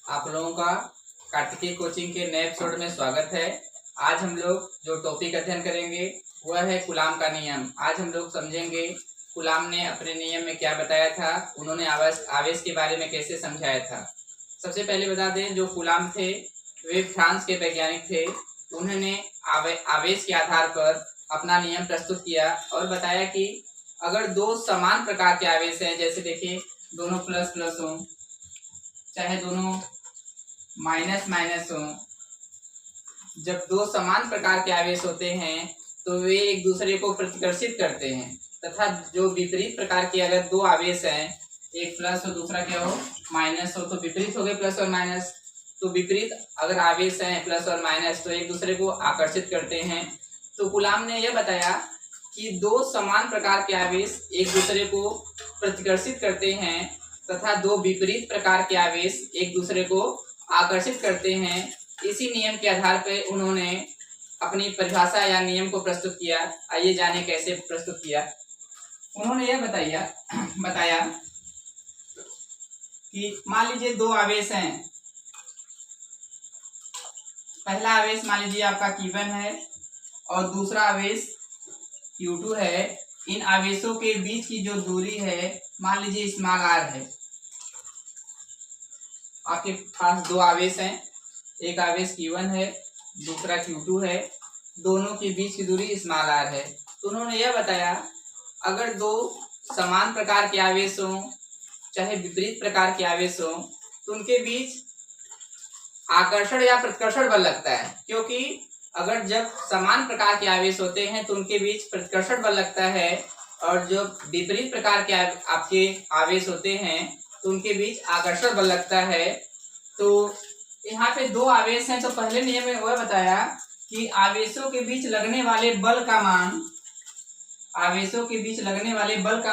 आप लोगों का कार्तिकेय कोचिंग के नए एपिसोड में स्वागत है। आज हम लोग जो टॉपिक अध्ययन करेंगे वह है कूलाम का नियम। आज हम लोग समझेंगे कूलाम ने अपने नियम में क्या बताया था, उन्होंने आवेश के बारे में कैसे समझाया था। सबसे पहले बता दें, जो कूलाम थे वे फ्रांस के वैज्ञानिक थे। उन्होंने आवेश के आधार पर अपना नियम प्रस्तुत किया और बताया कि अगर दो समान प्रकार के आवेश हैं, जैसे देखिए दोनों प्लस प्लस हों चाहे दोनों माइनस माइनस हो, जब दो समान प्रकार के आवेश होते हैं तो वे एक दूसरे को प्रतिकर्षित करते हैं, तथा जो विपरीत प्रकार के अगर दो आवेश हैं, एक प्लस हो दूसरा क्या हो माइनस हो, तो विपरीत हो गए प्लस और माइनस। तो विपरीत अगर आवेश हैं प्लस और माइनस तो एक दूसरे को आकर्षित करते हैं। तो कूलाम ने यह बताया कि दो समान प्रकार के आवेश एक दूसरे को प्रतिकर्षित करते हैं तथा दो विपरीत प्रकार के आवेश एक दूसरे को आकर्षित करते हैं। इसी नियम के आधार पर उन्होंने अपनी परिभाषा या नियम को प्रस्तुत किया। आइए जाने कैसे प्रस्तुत किया। उन्होंने यह बताया कि मान लीजिए दो आवेश हैं। पहला आवेश मान लीजिए आपका Q1 है और दूसरा आवेश Q2 है। इन आवेशों के बीच की जो दूरी है मान लीजिए स्मॉल r है। आपके पास दो आवेश हैं, एक आवेश Q1 है दूसरा Q2 है, दोनों के बीच की दूरी स्मॉल r है। तो उन्होंने यह बताया अगर दो समान प्रकार के आवेश हों चाहे विपरीत प्रकार के आवेश हों तो उनके बीच आकर्षण या प्रतिकर्षण बल लगता है, क्योंकि अगर जब समान प्रकार के आवेश होते हैं तो उनके बीच प्रतिकर्षण बल लगता है और जो विपरीत प्रकार के आपके आवेश होते हैं तो उनके बीच आकर्षण बल लगता है। तो यहाँ पे दो आवेश हैं, तो पहले नियम में वह बताया कि आवेशों के बीच लगने वाले बल का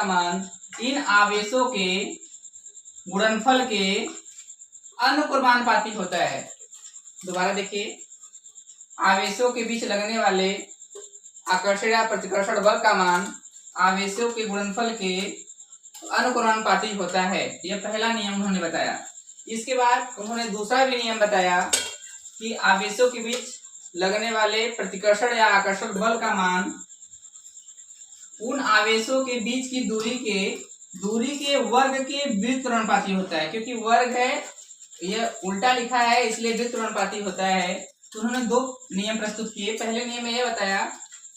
मान इन आवेशों के गुणनफल के अनुक्रमानुपाती होता है। दोबारा देखिए, आवेशों के बीच लगने वाले आकर्षण या प्रतिकर्षण बल का मान आवेशों के गुणनफल के अनुक्रमानुपाती होता है। यह पहला नियम उन्होंने बताया। इसके बाद उन्होंने दूसरा भी नियम बताया कि आवेशों के बीच लगने वाले प्रतिकर्षण या आकर्षण बल का मान उन आवेशों के बीच की दूरी के वर्ग के व्युत्क्रमानुपाती होता है। क्योंकि वर्ग है, यह उल्टा लिखा है इसलिए व्युत्क्रमानुपाती होता है। तो उन्होंने दो नियम प्रस्तुत किए। पहले नियम में यह बताया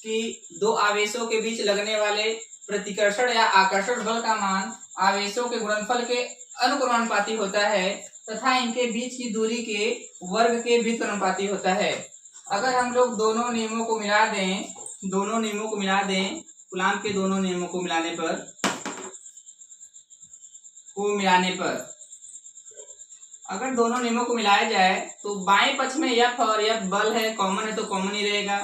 कि दो आवेशों के बीच लगने वाले प्रतिकर्षण या आकर्षण बल का मान आवेशों के गुणनफल के अनुक्रमानुपाती होता है तथा इनके बीच की दूरी के वर्ग के व्युत्क्रमानुपाती होता है। अगर हम लोग दोनों नियमों को मिला दें कूलाम के दोनों नियमों को मिलाने पर अगर दोनों नियमों को मिलाया जाए तो बाएं पक्ष में F और F बल है, कॉमन है तो कॉमन ही रहेगा।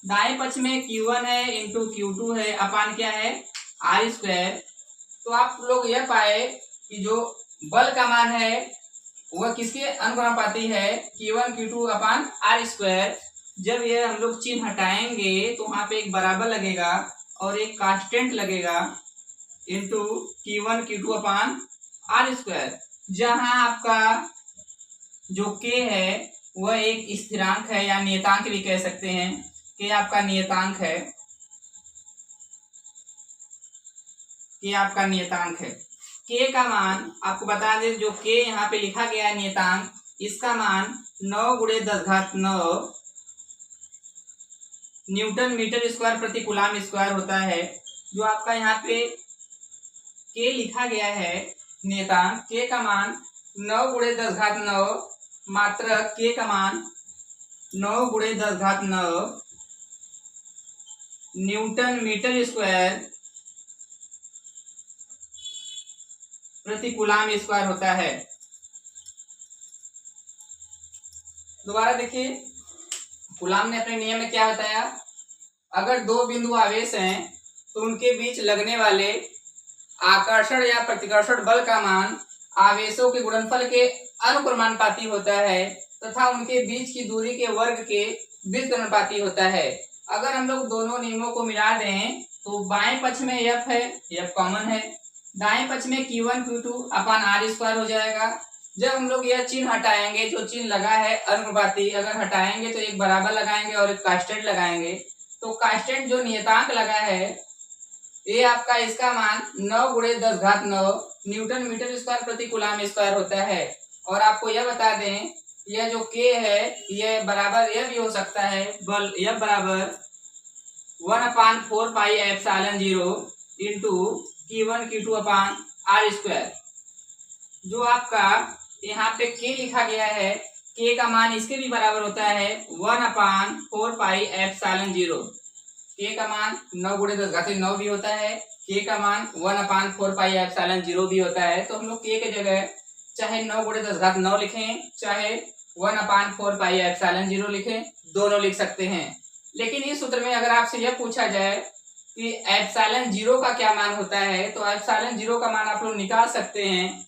दाएं पक्ष में Q1 है इंटू Q2 है अपान क्या है r²। तो आप लोग यह पाए कि जो बल का मान है वह किसके अनुक्रमानुपाती है, Q1 Q2 अपान r²। जब यह हम लोग चिन्ह हटाएंगे तो वहां पे एक बराबर लगेगा और एक कांस्टेंट लगेगा इंटू Q1 Q2 अपान r², जहां आपका जो k है वह एक स्थिरांक है या नियतांक भी कह सकते हैं। k आपका नियतांक है। k का मान आपको बता दें, जो k यहाँ पे लिखा गया है नियतांक, इसका मान 9 × 10⁹ न्यूटन मीटर स्क्वायर प्रति कूलाम स्क्वायर होता है। जो आपका यहाँ पे k लिखा गया है नियतांक, k का मान 9 × 10⁹, मात्र k का मान 9 × 10⁹ न्यूटन मीटर स्क्वायर प्रति कूलाम स्क्वायर होता है। दोबारा देखिए, कूलाम ने अपने नियम में क्या बताया, अगर दो बिंदु आवेश हैं तो उनके बीच लगने वाले आकर्षण या प्रतिकर्षण बल का मान आवेशों के गुणनफल के अनुक्रमानुपाती होता है तथा उनके बीच की दूरी के वर्ग के व्युत्क्रमानुपाती होता है। अगर हम लोग दोनों नियमों को मिला दें तो बाएं पक्ष में F है, F कॉमन है, दाएं पक्ष में Q1 Q2 अपान r² हो जाएगा, जब हम लोग यह चिन्ह हटाएंगे, जो चिन्ह लगा है अनुपाती, अगर हटाएंगे तो एक बराबर लगाएंगे और एक कांस्टेंट लगाएंगे। तो कांस्टेंट जो नियतांक लगा है ये आपका, इसका मान 9 गुणे 10⁹ न्यूटन मीटर स्क्वायर प्रति कूलाम स्क्वायर होता है। और आपको यह बता दें, यह जो K है यह बराबर यह भी हो सकता है, बल यह बराबर 1/4 pi epsilon 0 into Q1 Q2 अपान R स्क्वायर। जो आपका यहाँ पे K लिखा गया है, K का मान इसके भी बराबर होता है 1/4 पाई एप्सिलॉन 0। K का मान 9 गुणे 10⁹ भी होता है, K का मान 1/4 पाई एप्सिलॉन 0 भी होता है। तो हम लोग K के जगह चाहे 9 गुणे 10⁹ लिखें, चाहे 1/4 पाई एप्सिलॉन 0 लिखें, दोनों लिख सकते हैं। लेकिन इस सूत्र में अगर आपसे यह पूछा जाए कि एप्सिलॉन 0 का क्या मान होता है, तो एप्सिलॉन 0 का मान आप लोग निकाल सकते हैं।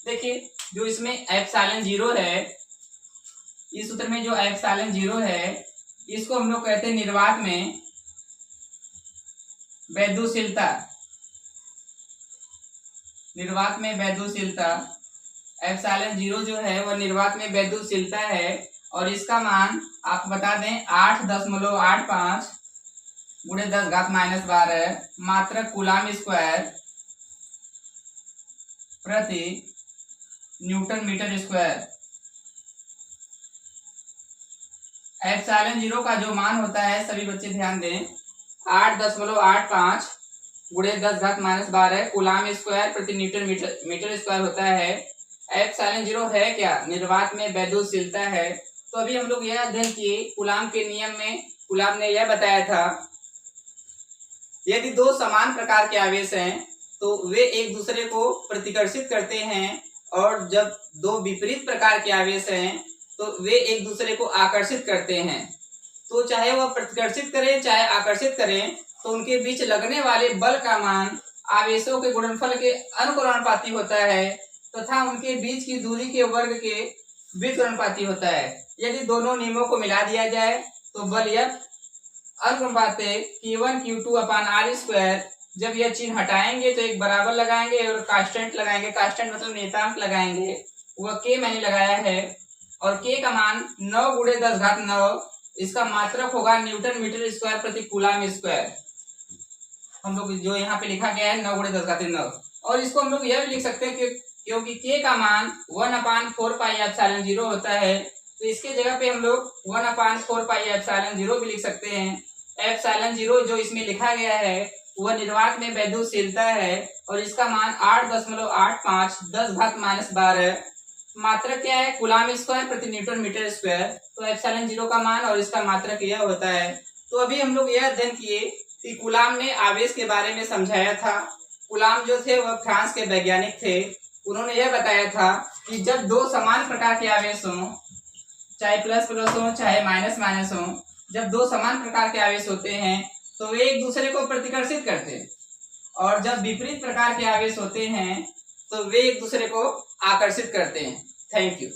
देखिए, जो इसमें एप्सिलॉन 0 है, इस सूत्र में जो एप्सिलॉन 0 है, इसको हम लोग कहते हैं निर्वात में वैद्युशीलता। निर्वात में वैद्युशीलता एप्सिलॉन 0 जो है वह निर्वात में वैद्युशीलता है। और इसका मान आप बता दें 8.85 गुणे 10⁻12 मात्रक कूलाम स्क्वायर प्रति न्यूटन मीटर स्क्वायर। एप्सिलॉन 0 का जो मान होता है, सभी बच्चे ध्यान दें, 8.85 गुणे 10⁻12 कूलाम स्क्वायर प्रति न्यूटन मीटर स्क्वायर होता है। एप्सिलॉन 0 है क्या? निर्वात में वैद्युशीलता है। तो अभी हम लोग यह अध्ययन किए, कूलाम के नियम में कूलाम ने यह बताया था, यदि दो समान प्रकार के आवेश हैं तो वे एक दूसरे को प्रतिकर्षित करते हैं, और जब दो विपरीत प्रकार के आवेश हैं तो वे एक दूसरे को आकर्षित करते हैं। तो चाहे वह प्रतिकर्षित करें चाहे आकर्षित करें, तो उनके बीच लगने वाले बल का मान आवेशों के गुणनफल के अनुपाती होता है, तथा उनके बीच की दूरी के वर्ग के व्युत्क्रमानुपाती होता है। यदि दोनों नियमों को मिला दिया जाए तो बल यह अनुपाते Q1 Q2 अपान R स्क्वायर। जब यह चिन्ह हटाएंगे तो एक बराबर लगाएंगे और कांस्टेंट लगाएंगे, कांस्टेंट मतलब नियतांक लगाएंगे, वह K मैंने लगाया है। और K का मान 9 गुणे 10⁹, इसका मात्रक होगा न्यूटन मीटर स्क्वायर प्रति कूलाम स्क्वायर। हम लोग जो यहाँ पे लिखा गया है 9 गुणे 10⁹, और इसको हम लोग यह भी लिख सकते हैं कि क्योंकि K का मान 1/4 पाई एप्सिलॉन 0 होता है, तो इसके जगह पे हम लोग 1/4 पाई एप्सिलॉन 0 भी लिख सकते हैं। एप्सिलॉन 0 जो इसमें लिखा गया है वह निर्वात में वैद्युशीलता है, और इसका मान 8.85 10⁻12 मात्रक क्या है? कूलाम स्क्वायर प्रति न्यूटन मीटर स्क्वायर। तो एप्सिलॉन 0 का मान और इसका मात्रक यह होता है। तो अभी हम लोग यह अध्ययन किए कि कूलाम ने आवेश के बारे में समझाया था। कूलाम जो थे वह फ्रांस के वैज्ञानिक थे। उन्होंने यह बताया था कि जब दो समान प्रकार के आवेश हों, चाहे प्लस प्लस हो चाहे माइनस माइनस हो, जब दो समान प्रकार के आवेश होते हैं तो वे एक दूसरे को प्रतिकर्षित करते हैं, और जब विपरीत प्रकार के आवेश होते हैं तो वे एक दूसरे को आकर्षित करते हैं। Thank you.